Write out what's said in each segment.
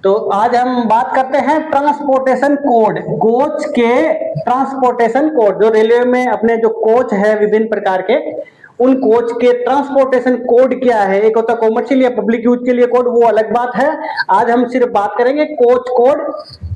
तो आज हम बात करते हैं ट्रांसपोर्टेशन कोड, कोच के ट्रांसपोर्टेशन कोड। जो रेलवे में अपने जो कोच है विभिन्न प्रकार के, उन कोच के ट्रांसपोर्टेशन कोड क्या है। एक होता है कॉमर्शियल या पब्लिक यूज के लिए कोड, वो अलग बात है। आज हम सिर्फ बात करेंगे कोच कोड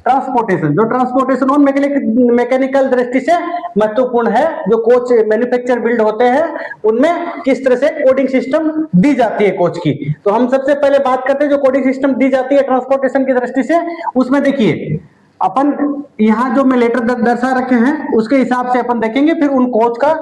ट्रांसपोर्टेशन। जो ट्रांसपोर्टेशन और मैकेनिकल दृष्टि से महत्वपूर्ण है, जो कोच मैन्युफैक्चर बिल्ड होते हैं उनमें किस तरह से कोडिंग सिस्टम दी जाती है कोच की। तो हम सबसे पहले बात करते हैं जो कोडिंग सिस्टम दी जाती है ट्रांसपोर्टेशन की दृष्टि से। उसमें देखिए अपन यहाँ जो मैं लेटर दर्शा रखे हैं उसके हिसाब से अपन देखेंगे, फिर उन कोच का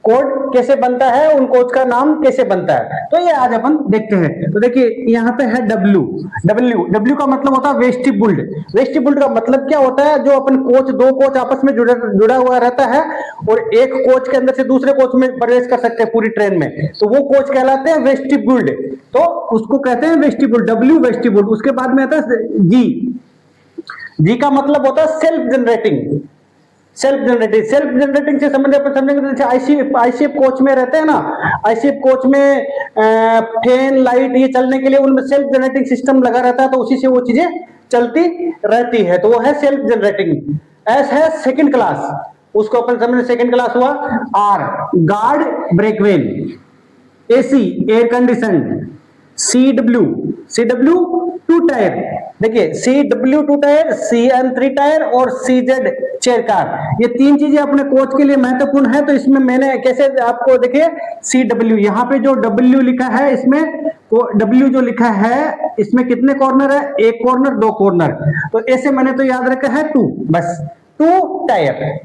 कोड कैसे बनता है, उन कोच का नाम कैसे बनता है, तो ये आज अपन देखते हैं। तो देखिए यहाँ पे है डब्ल्यू का मतलब होता है वेस्टिबुल्ड। वेस्टिबुल्ड का मतलब क्या होता है, जो अपन कोच, दो कोच आपस में जुड़ा हुआ रहता है और एक कोच के अंदर से दूसरे कोच में प्रवेश कर सकते हैं पूरी ट्रेन में, तो वो कोच कहलाते हैं वेस्टिबुल्ड। तो उसको कहते हैं वेस्टिबुल्ड, डब्ल्यू वेस्टिबुल्ड। उसके बाद में आता है जी का मतलब होता है सेल्फ जनरेटिंग। सेल्फ जनरेटिंग से समझेंगे आईसीएफ कोच में रहते हैं ना, आईसीएफ कोच में फैन लाइट ये चलने के लिए उनमें सेल्फ जनरेटिंग सिस्टम लगा रहता है, तो उसी से वो चीजें चलती रहती है, तो वो है सेल्फ जनरेटिंग। एस है सेकंड क्लास, उसको अपन समझे सेकंड क्लास हुआ। R guard brakevan, AC air condition, CW two tier. देखिए CW two tier, CN three tier और सीजेड चेयर कार, ये तीन चीजें अपने कोच के लिए महत्वपूर्ण है। तो इसमें मैंने कैसे आपको देखिए सीडब्ल्यू, यहाँ पे जो डब्ल्यू लिखा है इसमें, तो डब्ल्यू जो लिखा है इसमें कितने कॉर्नर है, एक कॉर्नर दो कॉर्नर, तो ऐसे मैंने तो याद रखा है टू, बस टू टायर।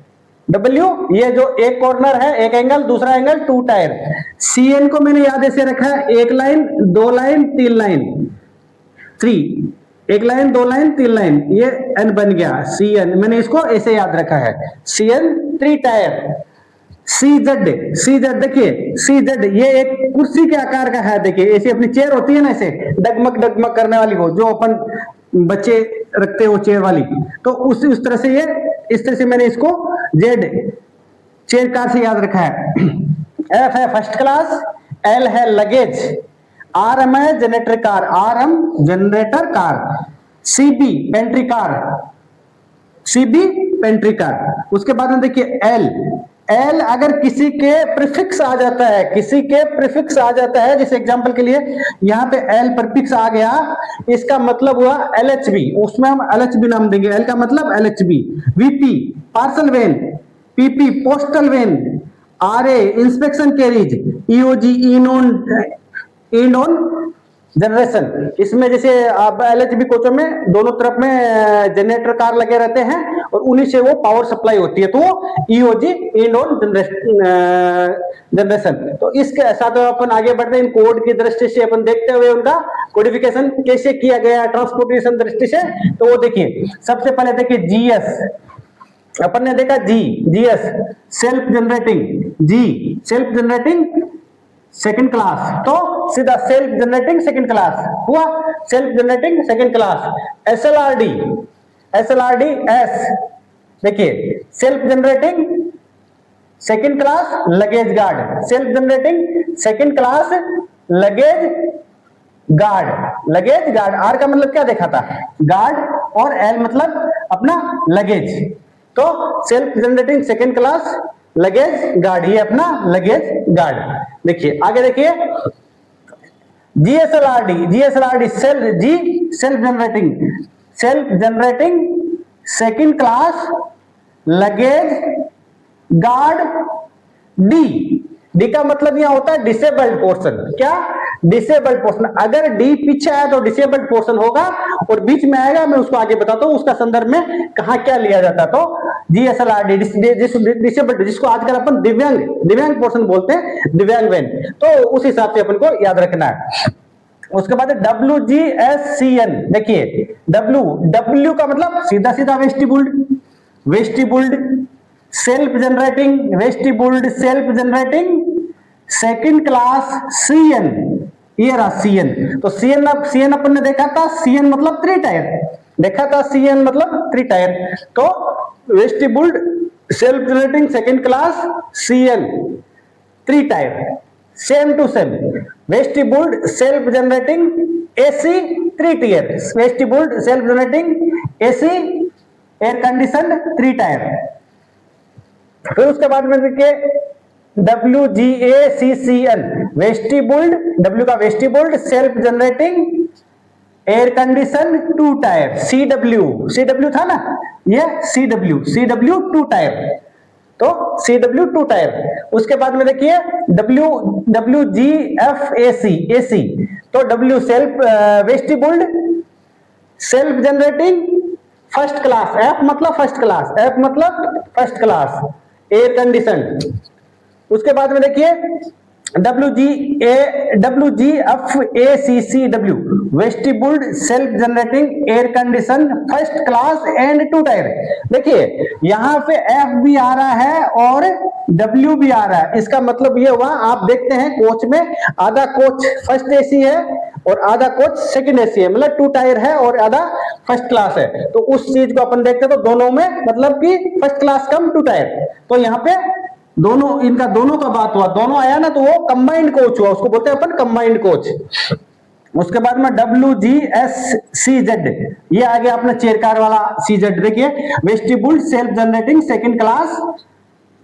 डब्ल्यू ये जो एक कॉर्नर है, एक एंगल, दूसरा एंगल, टू टायर। सीएन को मैंने याद ऐसे रखा है, एक लाइन, दो लाइन, तीन लाइन, थ्री, एक लाइन, दो लाइन, तीन लाइन, ये एन बन गया सीएन। मैंने इसको ऐसे याद रखा है, सीएन थ्री टायर। सीजेड देखिए सीजेड ये एक कुर्सी के आकार का है। देखिए ऐसी अपनी चेयर होती है ना, ऐसे डगमग करने वाली हो, जो अपन बच्चे रखते हो चेयर वाली, तो उस तरह से ये, इस तरह से मैंने इसको जेड चेयर कार से याद रखा है। एफ है फर्स्ट क्लास, एल है लगेज, आरएम है generator car, RM generator car, CB pantry car, CB pantry car. उसके बाद में देखिए एल अगर किसी के प्रीफिक्स आ जाता है, किसी के प्रीफिक्स आ जाता है, जैसे एग्जांपल के लिए यहाँ पे एल प्रीफिक्स आ गया, इसका मतलब हुआ एलएचबी, उसमें हम एलएचबी नाम देंगे, एल का मतलब LHB. VP parcel van, PP postal van, RA inspection carriage, EOG इनोन जनरेशन। इसमें जैसे आप एलएचबी कोचों में दोनों तरफ में जनरेटर कार लगे रहते हैं और उन्हीं से वो पावर सप्लाई होती है, तो ईओजी इनोन जनरेशन। तो इसके साथ अपन आगे बढ़ते हैं, इन कोड की दृष्टि से अपन देखते हुए उनका कोडिफिकेशन कैसे किया गया है ट्रांसपोर्टेशन दृष्टि से। तो वो देखिए सबसे पहले देखिए जीएस, अपन ने देखा GS self generating second class, तो सीधा सेल्फ जनरेटिंग सेकंड क्लास हुआ, self generating second class. SLRD S देखिए self generating second class luggage guard, self generating second class luggage guard. R का मतलब क्या देखा था, गार्ड, और एल मतलब अपना लगेज, तो self generating second class luggage guard, ये अपना लगेज गार्ड। देखिए आगे देखिए GSLRD self generating second class luggage guard. D का मतलब यहां होता है डिसेबल्ड पोर्शन। क्या, डिसेबल्ड पोर्शन। अगर डी पीछे आया तो डिसेबल्ड पोर्शन होगा, और बीच में आएगा, मैं उसको आगे बताता हूं उसका संदर्भ में कहां क्या लिया जाता। तो जीएसएलआरडी डिसेबल्ड, जिसको आजकल अपन दिव्यांग पोर्शन बोलते हैं, दिव्यांग वैन, तो उस हिसाब से अपन को याद रखना है। उसके बाद WGSCN, देखिए डब्ल्यू का मतलब सीधा vestibuled self generating second class CN, ये रहा सीएन। तो सीएन अपन ने देखा था, सीएन मतलब थ्री टायर देखा था, सीएन मतलब थ्री टायर। तो vestibuled self generating second class CN three tier, same to same. Vestibuled self generating AC 3 tier vestibuled self generating AC air condition 3 tier. फिर उसके बाद में देखिए WGACCN वेस्टिबुल्ड, W का vestibuled self generating air condition 2 tier. CW था ना, ये CW 2 tier, तो CW 2 टायर। उसके बाद में देखिए WGFAC, तो W self vestibuled self generating first class, F मतलब फर्स्ट क्लास, F मतलब फर्स्ट क्लास एयर कंडीशन। उसके बाद में देखिए WGFACCW vestibuled self generating air condition first class and 2 tier. देखिए यहाँ पे F भी आ रहा है और W भी आ रहा है, इसका मतलब ये हुआ, आप देखते हैं कोच में आधा कोच फर्स्ट AC है और आधा कोच सेकंड AC है, मतलब 2 टायर है और आधा फर्स्ट क्लास है। तो उस चीज को अपन देखते हैं तो दोनों में मतलब कि फर्स्ट क्लास कम 2 टायर, तो यहाँ पे दोनों, इनका दोनों का बात हुआ, दोनों आया ना, तो वो कंबाइंड कोच हुआ, उसको बोलते हैं अपन कंबाइंड कोच। उसके बाद में WGSCZ, ये आ गया अपना चेयर कार वाला CZ। देखिए vestibuled self generating second class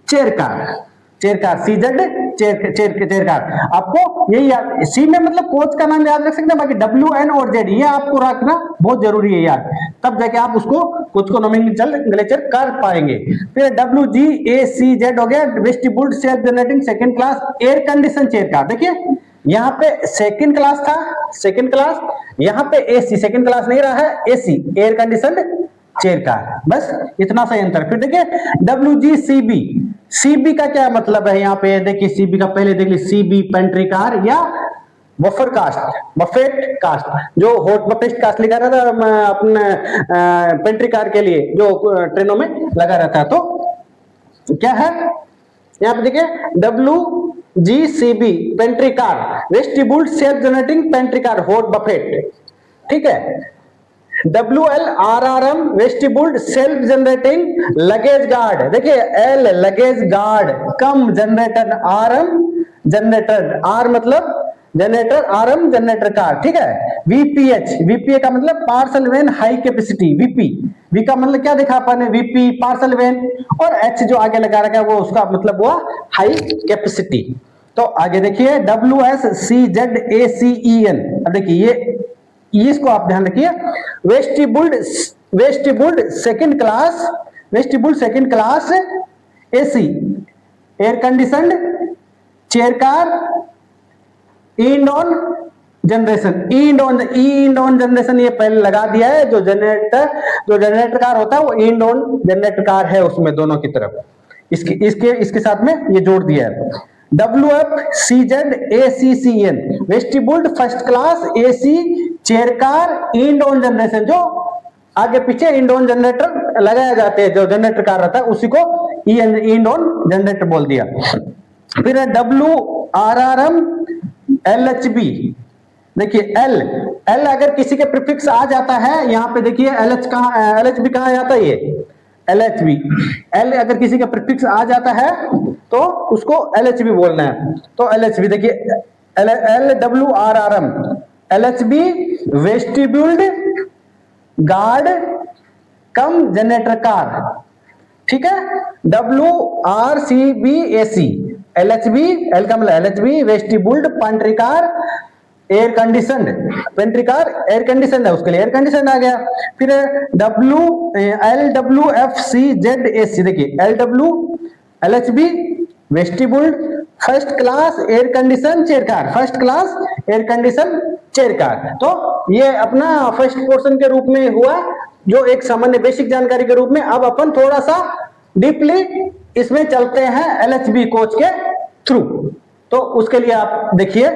chair car CZ chair car. आपको यही याद, सी में मतलब कोच का नाम याद रख सकते हैं, बाकी WN और Z ये आपको रखना बहुत जरूरी है यार, तब जाके आप उसको कोच को नोमेनक्लेचर कर पाएंगे। फिर WGACZ हो गया vestibuled self generating second class air condition chair car. देखिए यहाँ पे सेकंड क्लास था, सेकंड क्लास, यहाँ पे AC सेकंड क्लास नहीं रहा है, AC air condition chair car, बस इतना सा अंतर। फिर देखिए WGCB, CB का क्या मतलब है यहाँ पे, देखिए CB का पहले देख लीजिए, CB पेंट्री कार या बफर कास्ट, बफेट कास्ट, जो हॉट बफेट कास्ट लिखा रहता है अपने पेंट्री कार के लिए जो ट्रेनों में लगा रहता है, तो क्या है यहाँ पे देखिए WGCB pantry car vestibuled self generating pantry car hot buffet, ठीक है। WLRRM vestibuled self generating luggage guard, देखिए L luggage guard cum generator, RM generator, R मतलब जनरेटर, RM जनरेटर कार, ठीक है। VPA का मतलब parcel van high capacity, V का मतलब क्या देखा अपन ने, VP पार्सल वैन, और H जो आगे लगा रखा है वो उसका मतलब हुआ हाई कैपेसिटी। तो आगे देखिए WSCZACEN, अब देखिए ये इसको आप ध्यान रखिए, vestibuled second class AC air conditioned chair car end on generation, end on generation ये पहले लगा दिया है, जो जनरेटर कार होता है वो इंड ऑन जनरेटर कार है उसमें दोनों की तरफ, इसके साथ में ये जोड़ दिया है। WFCZACCN vestibuled first class AC chair car end on generation, जो आगे पीछे इंड ऑन जनरेटर लगाए जाते हैं, जो जनरेटर कार रहता है उसी को इंड ऑन जनरेटर बोल दिया। फिर WRRM LHB, देखिए L अगर किसी के प्रीफिक्स आ जाता है, यहाँ पे देखिए LHB कहाँ जाता है, ये LHB, L अगर किसी का प्रीफिक्स आ जाता है तो उसको LHB बोलना है, तो LHB देखिए LWRRM LHB vestibuled guard cum generator car, ठीक है। WRCBAC LHB, L का मतलब LHB vestibuled pantry car air conditioned, pantry car air condition है, उसके लिए एयर कंडीशन आ गया। फिर LWFCZAC, देखिए LHB vestibuled first class air condition chair car, first class air condition chair car. तो ये अपना फर्स्ट पोर्शन के रूप में हुआ, जो एक सामान्य बेसिक जानकारी के रूप में। अब अपन थोड़ा सा डीपली इसमें चलते हैं LHB कोच के थ्रू, तो उसके लिए आप देखिए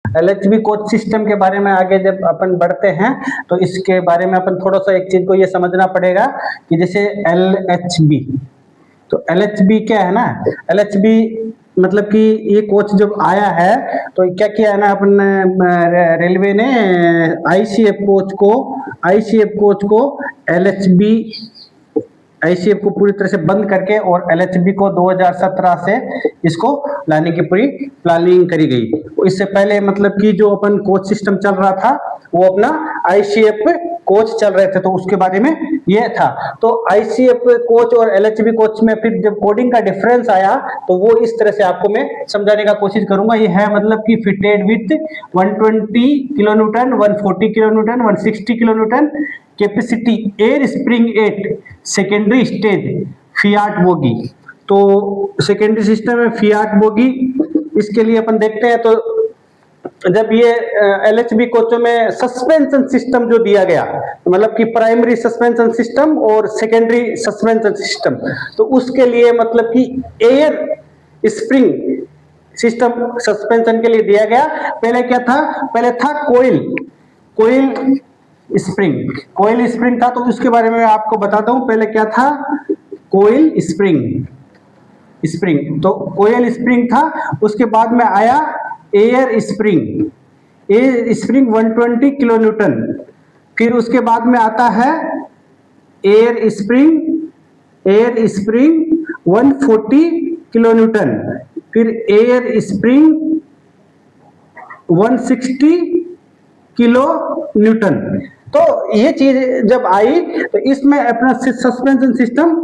LHB कोच सिस्टम के बारे में आगे जब अपन बढ़ते हैं तो इसके बारे में अपन थोड़ा सा एक चीज को ये समझना पड़ेगा कि जैसे LHB, तो LHB क्या है ना, LHB मतलब कि ये कोच जब आया है तो क्या किया है ना अपन रेलवे ने ICF कोच को LHB आईसीएफ को पूरी तरह से बंद करके और एलएचबी को 2017 से इसको लाने की पूरी प्लानिंग करी गई। इससे पहले मतलब कि जो अपन कोच सिस्टम चल रहा था वो अपना आईसीएफ कोच चल रहे थे, तो उसके बारे में ये था। तो आईसीएफ कोच और एलएचबी कोच में फिर जब कोडिंग का डिफरेंस आया तो वो इस तरह से आपको मैं समझाने का कोशिश करूंगा। ये है मतलब कि fitted with 120 kilo newton, 140 kilo newton, 160 kilo newton capacity air spring at secondary stage Fiat bogie. तो सेकेंडरी सिस्टम में फियाट बोगी, इसके लिए अपन देखते हैं तो जब ये एलएचबी कोचों में सस्पेंशन सिस्टम जो दिया गया, मतलब कि प्राइमरी सस्पेंशन सिस्टम और सेकेंडरी सस्पेंशन सिस्टम, तो उसके लिए मतलब कि एयर स्प्रिंग सिस्टम सस्पेंशन के लिए दिया गया। पहले क्या था, पहले था कोयल स्प्रिंग था, तो उसके बारे में आपको बताता हूं। पहले क्या था, कोयल स्प्रिंग, तो कोयल स्प्रिंग था। उसके बाद में आया एयर स्प्रिंग 120 किलो न्यूटन। फिर उसके बाद में आता है एयर स्प्रिंग 140 किलो न्यूटन। फिर एयर स्प्रिंग 160 किलो न्यूटन। तो ये चीज जब आई तो इसमें अपना सस्पेंशन सिस्टम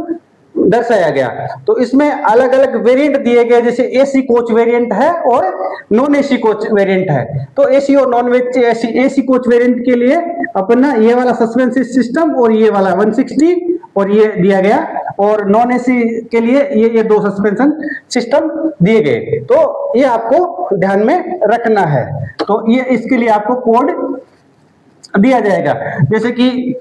दर्शाया गया। तो इसमें अलग अलग वेरिएंट दिए गए, जैसे एसी कोच वेरिएंट है और नॉन एसी कोच वेरिएंट है। तो एसी और नॉन एसी कोच वेरिएंट के लिए अपना ये वाला सस्पेंशन सिस्टम और ये वाला 160 और ये दिया गया, और नॉन एसी के लिए ये दो सस्पेंशन सिस्टम दिए गए। तो ये आपको ध्यान में रखना है। तो ये इसके लिए आपको कोड दिया जाएगा। जैसे कि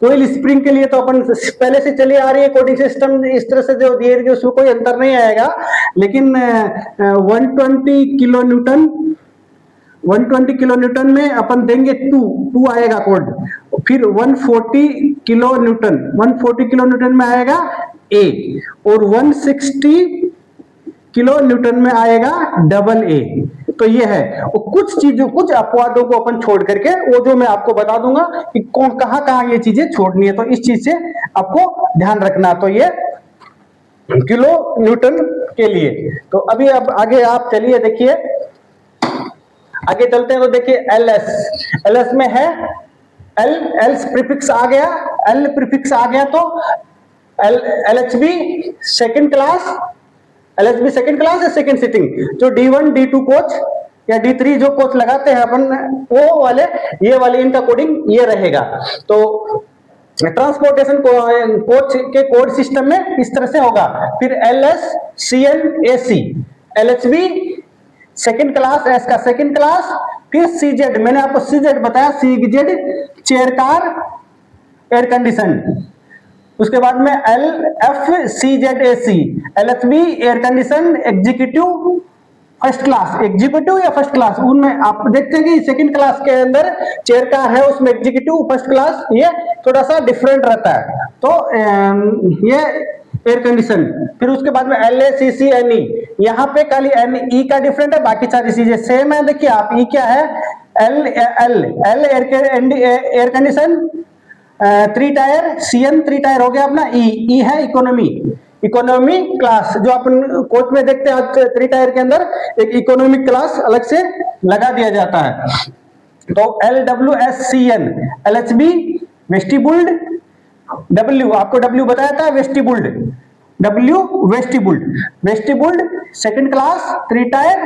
कोयल स्प्रिंग के लिए तो अपन पहले से चली आ रही है कोडिंग सिस्टम इस तरह से जो दिए गए, उसमें कोई अंतर नहीं आएगा। लेकिन 120 किलो न्यूटन में अपन देंगे 2 आएगा कोड। फिर 140 किलो न्यूटन में आएगा ए, और 160 किलो न्यूटन में आएगा डबल ए। तो ये है, और कुछ अपवादों को अपन छोड़ करके वो जो मैं आपको बता दूंगा कि कौन कहां ये चीजें छोड़नी है, तो इस चीज से आपको ध्यान रखना। तो ये किलो न्यूटन के लिए। तो अभी अब आगे आप चलिए, देखिए आगे चलते हैं। तो देखिए एलएस में है एल प्रीफिक्स आ गया, तो एलएचबी सेकंड क्लास या सेकंड सिटिंग, जो D1 D2 कोच या D3 जो कोच लगाते हैं अपन, वो वाले ये वाली इनका कोडिंग ये रहेगा। तो ट्रांसपोर्टेशन कोच के कोड सिस्टम में इस तरह से होगा। फिर LS CN AC, LHB second class, S का सेकंड क्लास। फिर CZ, मैंने आपको CZ बताया, CZ chair car air condition. उसके बाद में LFCZAC, LHB air condition executive या फर्स्ट क्लास, उनमें आप देखते हैं कि सेकंड क्लास के अंदर चेयर कार है, उसमें एग्जीक्यूटिव फर्स्ट क्लास ये थोड़ा सा डिफरेंट रहता है। तो ये एयर कंडीशन। फिर उसके बाद में LACCNE, यहाँ पे खाली NE का डिफरेंट है, बाकी सारी चीजें सेम है। देखिए आप E क्या है, L air condition 3 tyre, CN 3 tyre हो गया अपना। E है इकोनॉमी क्लास, जो अपन कोच में देखते हैं 3 टायर के अंदर एक इकोनॉमिक क्लास अलग से लगा दिया जाता है। तो LWSCN, LHB वेस्टिबुल्ड, W आपको W बताया था, वेस्टिबुल्ड सेकंड क्लास 3 टायर।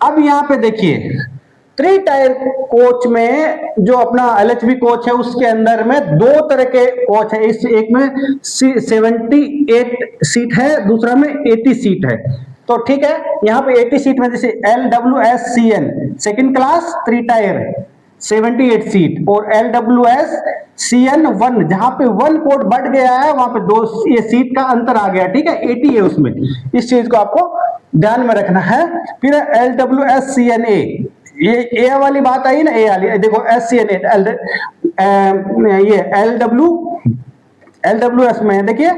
अब यहाँ पे देखिए 3 टायर कोच में जो अपना LHB कोच है उसके अंदर में 2 तरह के कोच है। इस एक में 78 सीट है, दूसरा में 80 सीट है। तो ठीक है, यहाँ पे 80 सीट में जैसे LWSCN second class 3 tyre 78 seat, और LWSCN1 जहां पे 1 कोड बढ़ गया है वहां पे 2 ये सीट का अंतर आ गया, ठीक है, 80 है उसमें। इस चीज को आपको ध्यान में रखना है। फिर LWSCNA, ये ए वाली बात आई ना, ए वाली देखो SCNA, ये LWS में देखिए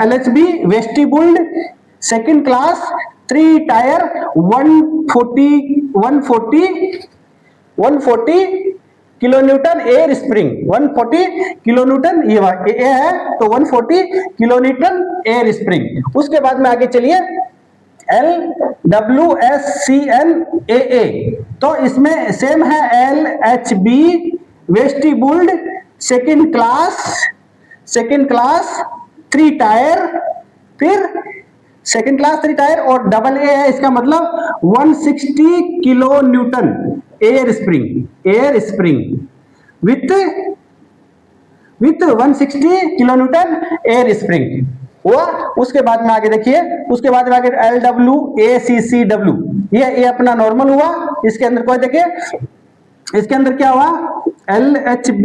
LHB vestibuled second class 3 tier 140 kilo newton air spring, 140 kilo newton ये है, तो 140 किलो न्यूटन एयर स्प्रिंग। उसके बाद में आगे चलिए LWSCNAA, तो इसमें सेम है LHB वेस्टिबुल्ड सेकेंड क्लास 3 टायर, फिर सेकेंड क्लास 3 टायर, और डबल ए है, इसका मतलब 160 kilo newton air spring with 160 kilo newton air spring हुआ। उसके बाद में आगे देखिए, उसके बाद में आगे LWACCW, ये अपना नॉर्मल हुआ। इसके अंदर कोई देखिए, इसके अंदर क्या हुआ, LHB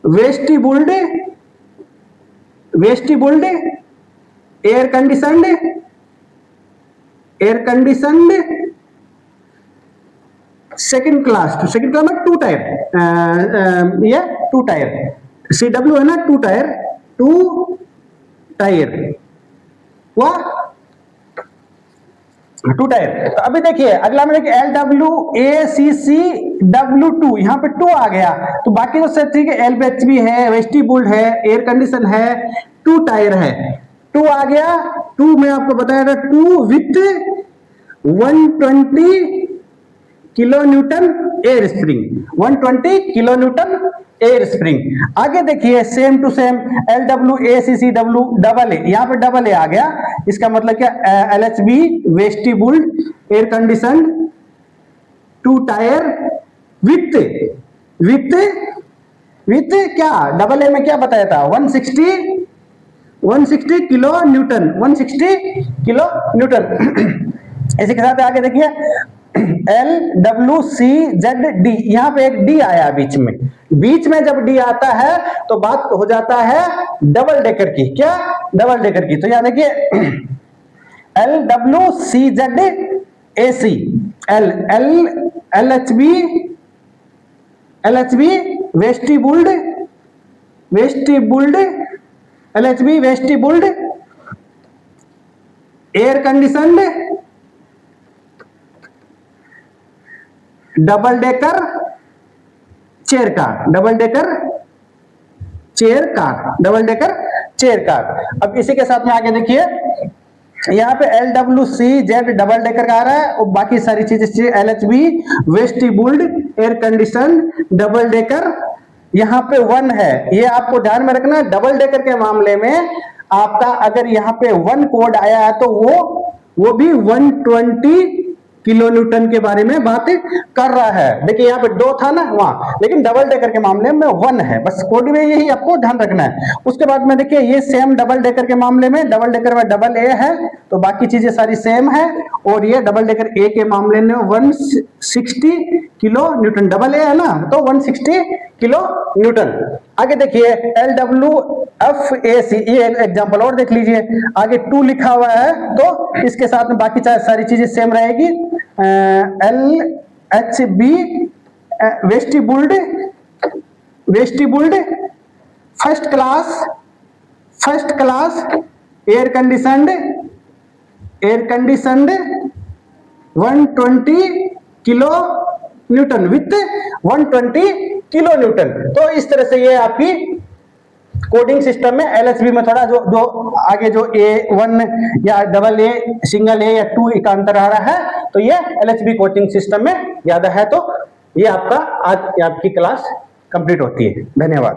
vestibuled air conditioned second class में 2 टायर, ये 2 टायर CW है ना, 2 टायर हुआ, 2 टायर। तो अभी देखिए अगला में देखिए LWACCW2, यहाँ पे 2 आ गया, तो बाकी तो सब ठीक है, LHB है, वेस्टिबुल्ड है, एयर कंडीशन है, 2 टायर है, 2 आ गया। 2 में आपको बताया था, 2 with 120 kilo newton air spring, 120 kilo newton air spring. आगे देखिए same to same LWACCW double A, यहाँ पे डबल ए आ गया, इसका मतलब क्या, LHB vestibuled air condition 2 tier with क्या, डबल ए में क्या बताया था, 160 किलो न्यूटन, 160 किलो न्यूटन। इसी के साथ आगे देखिए LWCZD, यहाँ पे एक D आया बीच में जब D आता है तो बात हो जाता है डबल डेकर की, क्या, डबल डेकर की। तो यहाँ देखिए LWCZAC, LHB vestibuled air conditioned double decker chair car. अब इसी के साथ में आगे देखिए, यहाँ पे LWCZ डबल डेकर का आ रहा है, और बाकी सारी चीजें LHB vestibuled air condition double decker, यहाँ पे 1 है। ये आपको ध्यान में रखना, डबल डेकर के मामले में आपका अगर यहाँ पे 1 कोड आया है तो वो भी 120 किलो न्यूटन के बारे में बात कर रहा है। देखिए यहाँ पे 2 था ना वहां, लेकिन डबल डेकर के मामले में 1 है, बस कोड में यही आपको ध्यान रखना है। उसके बाद में देखिए ये सेम डबल डेकर के मामले में, डबल डेकर में डबल ए है, तो बाकी चीजें सारी सेम है, और ये डबल डेकर ए के मामले में 160 किलो न्यूटन, डबल ए है ना, तो 160 किलो न्यूटन। आगे देखिए LWFAC, ये एग्जांपल और देख लीजिए, आगे 2 लिखा हुआ है, तो इसके साथ में बाकी सारी चीजें सेम रहेगी। LHB vestibuled first class air conditioned 120 kilo newton with 120 kilo newton. तो इस तरह से ये आपकी कोडिंग सिस्टम में LHB में थोड़ा जो आगे जो A1 या डबल ए, सिंगल ए या 2 का अंतर आ रहा है, तो ये LHB कोडिंग सिस्टम में ज्यादा है। तो ये आपका आज आपकी क्लास कंप्लीट होती है। धन्यवाद।